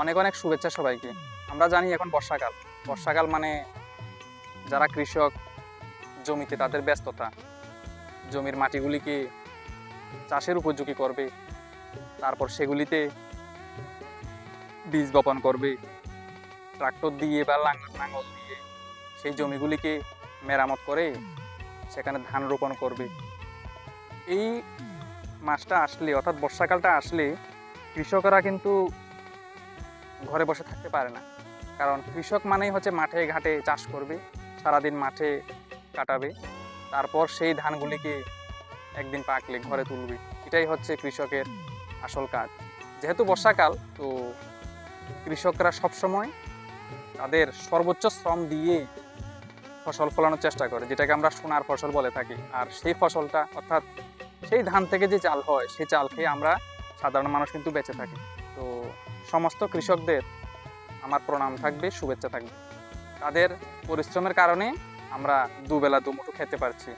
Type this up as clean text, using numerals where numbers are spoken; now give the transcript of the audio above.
অনেক অনেক শুভেচ্ছা সবাইকে। আমরা জানি এখন বর্ষাকাল। বর্ষাকাল মানে যারা কৃষক জমিতে তাদের ব্যস্ততা, জমির মাটিগুলিকে চাষের উপযোগী করবে, তারপর সেগুলিতে বীজ বপন করবে, ট্রাক্টর দিয়ে বা লাঙল দিয়ে সেই জমিগুলিকে মেরামত করে সেখানে ধান রোপণ করবে। এই মাসটা আসলে অর্থাৎ বর্ষাকালটা আসলে কৃষকরা কিন্তু ঘরে বসে থাকতে পারে না। কারণ কৃষক মানেই হচ্ছে মাঠে ঘাটে চাষ করবে, সারাদিন মাঠে কাটাবে, তারপর সেই ধানগুলিকে একদিন পাকলে ঘরে তুলবে। এটাই হচ্ছে কৃষকের আসল কাজ। যেহেতু বর্ষাকাল, তো কৃষকরা সবসময় তাদের সর্বোচ্চ শ্রম দিয়ে ফসল ফলানোর চেষ্টা করে, যেটাকে আমরা সোনার ফসল বলে থাকি। আর সেই ফসলটা অর্থাৎ সেই ধান থেকে যে চাল হয়, সেই চাল খেয়ে আমরা সাধারণ মানুষ কিন্তু বেঁচে থাকি। তো সমস্ত কৃষকদের আমার প্রণাম থাকবে, শুভেচ্ছা থাকবে। তাদের পরিশ্রমের কারণে আমরা দুবেলা দুমুঠো খেতে পারছি।